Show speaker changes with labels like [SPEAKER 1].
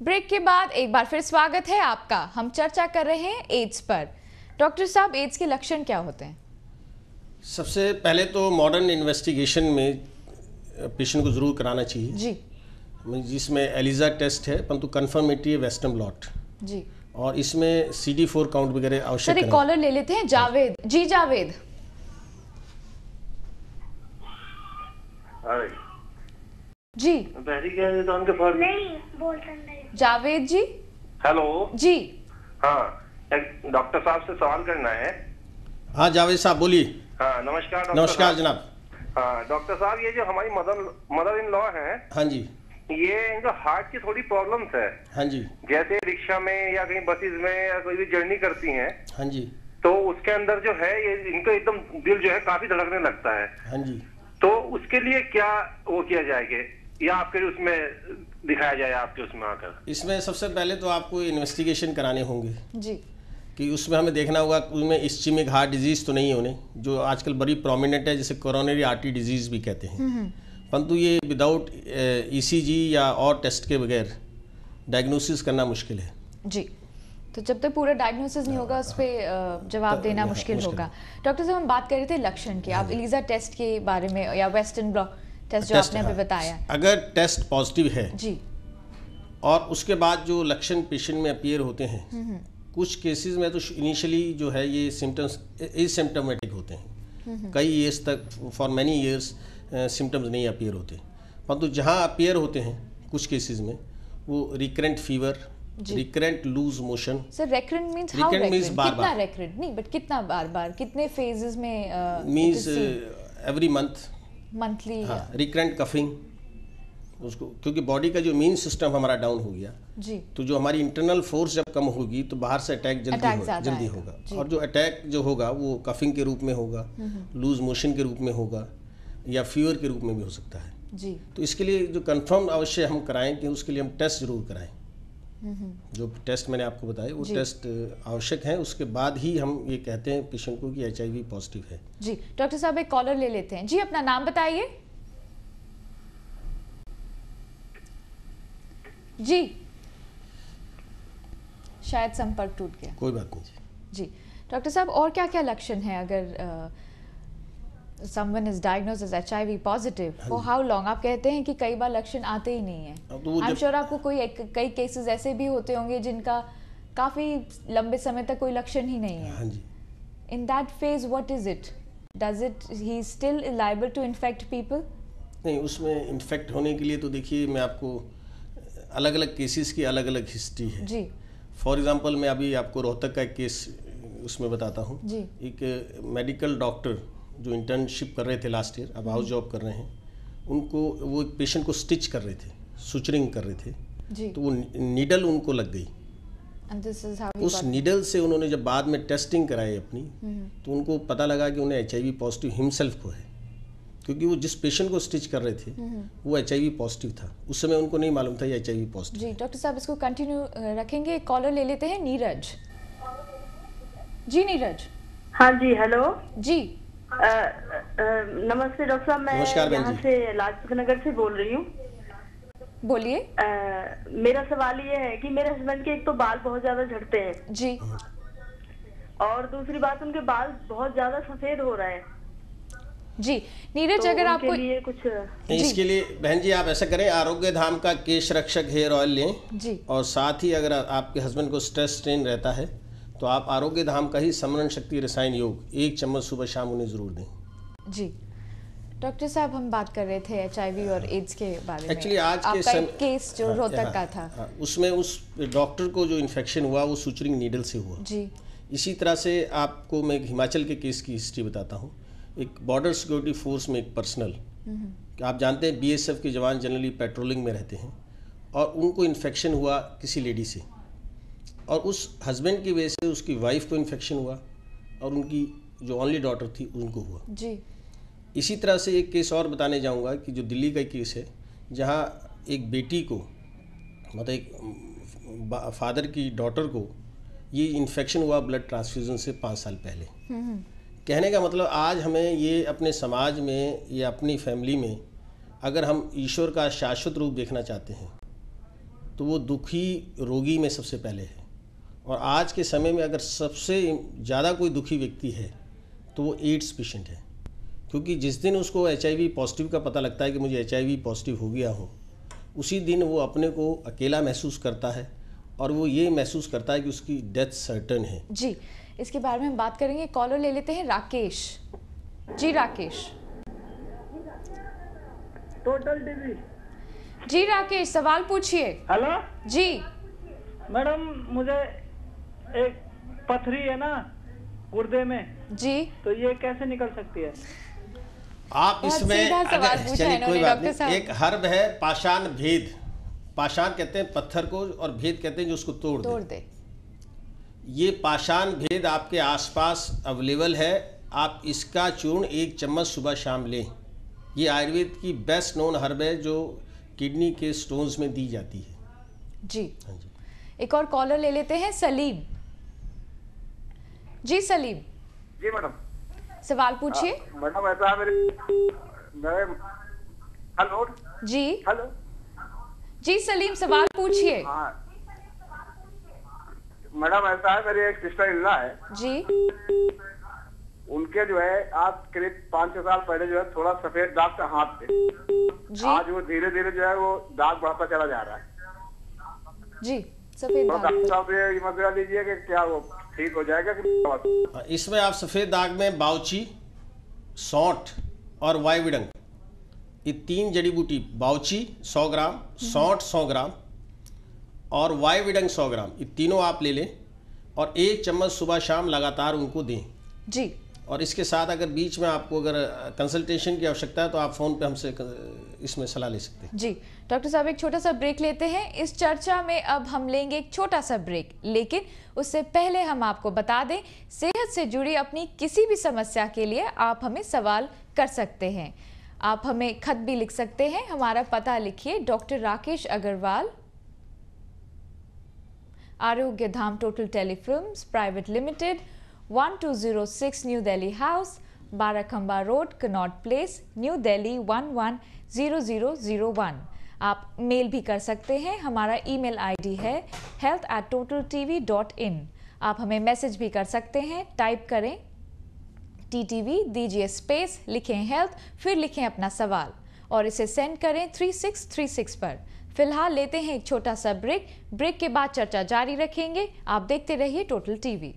[SPEAKER 1] Break के बाद एक बार फिर स्वागत है आपका। हम चर्चा कर रहे हैं एड्स पर। डॉक्टर साहब, एड्स के लक्षण क्या होते हैं?
[SPEAKER 2] सबसे पहले तो मॉडर्न इन्वेस्टिगेशन में पेशेंट को ज़रूर कराना चाहिए
[SPEAKER 1] जी,
[SPEAKER 2] जिसमें एलिजा टेस्ट है, परंतु कन्फर्मेटरी है वेस्टर्न ब्लॉट
[SPEAKER 1] जी,
[SPEAKER 2] और इसमें CD4 काउंट वगैरह आवश्यक
[SPEAKER 1] सर एक कॉलर ले लेते हैं। जावेद जी, जावेद जी, जावेद जी,
[SPEAKER 3] हेलो
[SPEAKER 1] जी,
[SPEAKER 3] हाँ, एक डॉक्टर साहब से सवाल करना है।
[SPEAKER 2] हाँ जावेद साहब बोलिए।
[SPEAKER 3] हाँ नमस्कार डॉक्टर
[SPEAKER 2] नमस्कार
[SPEAKER 3] साहब।
[SPEAKER 2] जनाब।
[SPEAKER 3] हाँ डॉक्टर साहब, ये जो हमारी मदर इन लॉ हैं,
[SPEAKER 2] हाँ जी,
[SPEAKER 3] ये इनका हार्ट की थोड़ी प्रॉब्लम्स है।
[SPEAKER 2] हाँ जी,
[SPEAKER 3] जैसे रिक्शा में या कहीं बसेस में या कोई भी जर्नी करती हैं,
[SPEAKER 2] हाँ जी,
[SPEAKER 3] तो उसके अंदर जो है ये इनको एकदम दिल जो है काफी धड़कने लगता है।
[SPEAKER 2] हाँ जी।
[SPEAKER 3] तो उसके लिए क्या वो किया जाएगा या आपके उसमें दिखाया जाए, आपके उसमें आकर?
[SPEAKER 2] इसमें सबसे पहले तो आपको इन्वेस्टिगेशन कराने होंगे
[SPEAKER 1] जी,
[SPEAKER 2] कि उसमें हमें देखना होगा कि उनमें इस्चेमिक हार्ट डिजीज़ तो नहीं होने, जो आजकल बड़ी प्रोमिनेंट है, जिसे कोरोनरी आर्टरी डिजीज़ भी कहते हैं। परंतु ये विदाउट ECG या और टेस्ट के बगैर डायग्नोसिस करना मुश्किल है।
[SPEAKER 1] जी। तो जब तक पूरा डायग्नोसिस नहीं होगा उस पर जवाब देना मुश्किल होगा। डॉक्टर साहब, हम बात कर रहे थे लक्षण की, आप एलिजा टेस्ट के बारे में या वेस्टर्न ब्लॉट टेस्ट जो आपने अभी बताया।
[SPEAKER 2] अगर टेस्ट पॉजिटिव है
[SPEAKER 1] जी,
[SPEAKER 2] और उसके बाद जो लक्षण पेशेंट में अपीयर होते हैं, कुछ केसेस में तो इनिशियली जो है ये सिम्टम्स एसिम्प्टोमेटिक होते हैं, कई ईयर्स तक फॉर मैनी ईयर्स सिम्टम्स नहीं अपीयर होते। परंतु जहाँ अपीयर होते हैं कुछ केसेस में, वो recurrent fever, recurrent loose motion.
[SPEAKER 1] Sir recurrent means how recurrent? कितना रिकरेंट नहीं, बट कितना बार बार, कितने फेजेस में?
[SPEAKER 2] Means every month,
[SPEAKER 1] monthly.
[SPEAKER 2] हाँ, रिकरेंट कफिंग उसको, क्योंकि बॉडी का जो इम्यून सिस्टम हमारा डाउन हो गया
[SPEAKER 1] जी,
[SPEAKER 2] तो जो हमारी इंटरनल फोर्स जब कम होगी तो बाहर से अटैक जल्दी होगा। और जो अटैक जो होगा वो कफिंग के रूप में होगा, लूज मोशन के रूप में होगा, या फीवर के रूप में भी हो सकता है
[SPEAKER 1] जी।
[SPEAKER 2] तो इसके लिए जो कंफर्म अवश्य हम कराएं कि उसके लिए हम टेस्ट जरूर कराएं। जो टेस्ट मैंने आपको बताया वो टेस्ट आवश्यक हैं, उसके बाद ही हम ये कहते हैं पेशेंट को कि HIV पॉजिटिव है।
[SPEAKER 1] जी डॉक्टर साहब, एक कॉलर ले लेते हैं। जी, अपना नाम बताइए। जी, शायद संपर्क टूट गया।
[SPEAKER 2] कोई बात नहीं
[SPEAKER 1] जी डॉक्टर साहब, और क्या क्या लक्षण हैं अगर someone is diagnosed as HIV positive? for how long? आप कहते हैं कि कई बार लक्षण आते ही नहीं हैं। I'm sure आपको कई केसेस ऐसे भी होते होंगे जिनका काफी लंबे समय तक कोई लक्षण ही नहीं है।
[SPEAKER 2] हाँ जी।
[SPEAKER 1] In that phase, what is it? Does it he is still liable to infect people?
[SPEAKER 2] नहीं, उसमें इन्फेक्ट होने के लिए तो देखिए, मैं आपको अलग अलग केसेस की अलग अलग हिस्ट्री है
[SPEAKER 1] जी।
[SPEAKER 2] फॉर एग्जांपल मैं अभी आपको रोहतक का एक केस उसमें बताता हूँ।
[SPEAKER 1] जी।
[SPEAKER 2] एक मेडिकल डॉक्टर जो इंटर्नशिप कर रहे थे लास्ट ईयर, अब हाउस जॉब कर रहे हैं, उनको वो एक पेशेंट को स्टिच कर रहे थे, सुचरिंग कर रहे थे
[SPEAKER 1] जी।
[SPEAKER 2] तो वो नीडल उनको लग गई।
[SPEAKER 1] And this is how he
[SPEAKER 2] उस
[SPEAKER 1] got-
[SPEAKER 2] नीडल से उन्होंने जब बाद में टेस्टिंग कराई अपनी, तो उनको पता लगा कि उन्हें HIV पॉजिटिव हिमसेल्फ को है, क्योंकि वो जिस पेशेंट को स्टिच कर रहे थे वो HIV पॉजिटिव था। उस समय उनको नहीं मालूम था ये HIV पॉजिटिव।
[SPEAKER 1] जी डॉक्टर साहब, इसको कंटिन्यू रखेंगे। एक कॉलर ले लेते हैं, नीरज। जी नीरज।
[SPEAKER 4] हाँ जी, हेलो
[SPEAKER 1] जी,
[SPEAKER 4] नमस्ते डॉक्टर साहब, मैं
[SPEAKER 2] नमस्कार बहन
[SPEAKER 4] यहाँ
[SPEAKER 2] जी।
[SPEAKER 4] से लाजपत नगर से बोल रही हूँ।
[SPEAKER 1] बोलिए।
[SPEAKER 4] मेरा सवाल ये है कि मेरे हस्बैंड के एक तो बाल बहुत ज्यादा झड़ते हैं
[SPEAKER 1] जी,
[SPEAKER 4] और दूसरी बात उनके बाल बहुत ज्यादा सफेद हो रहे हैं।
[SPEAKER 1] जी नीरज,
[SPEAKER 4] तो
[SPEAKER 1] अगर
[SPEAKER 4] उनके
[SPEAKER 1] आपको
[SPEAKER 4] लिए कुछ
[SPEAKER 2] नहीं, इसके लिए बहन जी आप ऐसा करें, आरोग्य धाम का केश रक्षक हेयर ऑयल लें,
[SPEAKER 1] जी,
[SPEAKER 2] और साथ ही अगर आपके हस्बैंड को स्ट्रेस स्ट्रेन रहता है तो आप आरोग्य धाम का ही समरण शक्ति रसायन योग 1 चम्मच सुबह शाम उन्हें जरूर दें।
[SPEAKER 1] जी डॉक्टर साहब, हम बात कर रहे थे HIV और एड्स के बारे में।
[SPEAKER 2] एक्चुअली आज के
[SPEAKER 1] आपका एक केस जो रोहतक का था।
[SPEAKER 2] हाँ, उसमें उस डॉक्टर को जो इन्फेक्शन हुआ वो सुचरिंग नीडल से हुआ।
[SPEAKER 1] जी,
[SPEAKER 2] इसी तरह से आपको मैं एक हिमाचल के केस की हिस्ट्री बताता हूँ। एक बॉर्डर सिक्योरिटी फोर्स में एक पर्सनल, आप जानते हैं BSF के जवान जनरली पेट्रोलिंग में रहते हैं, और उनको इन्फेक्शन हुआ किसी लेडी से, और उस हस्बैंड की वजह से उसकी वाइफ को इन्फेक्शन हुआ और उनकी जो ओनली डॉटर थी उनको हुआ।
[SPEAKER 1] जी,
[SPEAKER 2] इसी तरह से एक केस और बताने जाऊंगा कि जो दिल्ली का केस है, जहां एक बेटी को, मतलब एक फादर की डॉटर को ये इन्फेक्शन हुआ ब्लड ट्रांसफ्यूजन से 5 साल पहले। कहने का मतलब आज हमें ये अपने समाज में या अपनी फैमिली में अगर हम ईश्वर का शाश्वत रूप देखना चाहते हैं तो वो दुखी रोगी में सबसे पहले है। और आज के समय में अगर सबसे ज़्यादा कोई दुखी व्यक्ति है तो वो एड्स पेशेंट है, क्योंकि जिस दिन उसको HIV पॉजिटिव का पता लगता है कि मुझे HIV पॉजिटिव हो गया हूँ, उसी दिन वो अपने को अकेला महसूस करता है और वो ये महसूस करता है कि उसकी डेथ सर्टन है।
[SPEAKER 1] जी, इसके बारे में हम बात करेंगे। कॉलर ले लेते हैं राकेश। जी राकेश।
[SPEAKER 5] Total TV.
[SPEAKER 1] जी राकेश, सवाल पूछिए।
[SPEAKER 5] हेलो
[SPEAKER 1] जी
[SPEAKER 5] मैडम, मुझे एक पथरी है ना गुर्दे में
[SPEAKER 1] जी,
[SPEAKER 5] तो ये कैसे निकल सकती है?
[SPEAKER 2] आप इसमें चलिए कोई बात नहीं, एक हर्ब है पाषाण भेद। पाषाण कहते हैं पत्थर को और भेद कहते हैं जो उसको तोड़ दे। ये पाषाण भेद आपके आसपास अवेलेबल है, आप इसका चूर्ण 1 चम्मच सुबह शाम लें। ये आयुर्वेद की बेस्ट नोन हर्ब है जो किडनी के स्टोन्स में दी जाती है।
[SPEAKER 1] जी
[SPEAKER 2] हाँ जी।
[SPEAKER 1] एक और कॉलर ले लेते हैं, सलीम। जी सलीम।
[SPEAKER 6] जी मैडम,
[SPEAKER 1] सवाल पूछिए।
[SPEAKER 6] मैडम ऐसा है मेरे हेलो
[SPEAKER 1] जी
[SPEAKER 6] हेलो
[SPEAKER 1] जी सलीम, सवाल पूछिए।
[SPEAKER 6] हाँ मैडम, ऐसा है मेरी एक सिस्टर इन लॉ है
[SPEAKER 1] जी
[SPEAKER 6] उनके जो है आज करीब 5-6 साल पहले जो है थोड़ा सफेद दाग था हाथ पे।
[SPEAKER 1] जी
[SPEAKER 6] आज वो धीरे धीरे जो है वो दाग बढ़ता चला जा रहा है।
[SPEAKER 1] जी, सफेद
[SPEAKER 6] तो
[SPEAKER 1] दाग
[SPEAKER 6] डॉक्टर साहब ये मशवरा दीजिए कि क्या वो ठीक हो जाएगा कि?
[SPEAKER 2] इसमें आप सफ़ेद दाग में बाउची, सौंठ और वायविडंग, ये 3 जड़ी बूटी, बाउची 100 ग्राम, सौंठ 100 ग्राम और वायविडंग 100 ग्राम, ये तीनों आप ले लें और 1 चम्मच सुबह शाम लगातार उनको दें।
[SPEAKER 1] जी।
[SPEAKER 2] और इसके साथ अगर बीच में आपको अगर कंसल्टेशन की आवश्यकता है तो आप फ़ोन पे हमसे इसमें सलाह ले सकते हैं।
[SPEAKER 1] जी डॉक्टर साहब, एक छोटा सा ब्रेक लेते हैं। इस चर्चा में अब हम लेंगे एक छोटा सा ब्रेक, लेकिन उससे पहले हम आपको बता दें, सेहत से जुड़ी अपनी किसी भी समस्या के लिए आप हमें सवाल कर सकते हैं। आप हमें खत भी लिख सकते हैं। हमारा पता लिखिए, doctor Rakesh Agarwal, Arogya Dham total telefilms private limited, 1206 new Delhi house, Barakhamba road, Connaught place, new Delhi 110001। आप मेल भी कर सकते हैं। हमारा ईमेल आईडी है health@totaltv.in। आप हमें मैसेज भी कर सकते हैं। टाइप करें TTV, दीजिए स्पेस, लिखें हेल्थ, फिर लिखें अपना सवाल और इसे सेंड करें 3636 पर। फिलहाल लेते हैं एक छोटा सा ब्रेक। ब्रेक के बाद चर्चा जारी रखेंगे। आप देखते रहिए टोटल टीवी।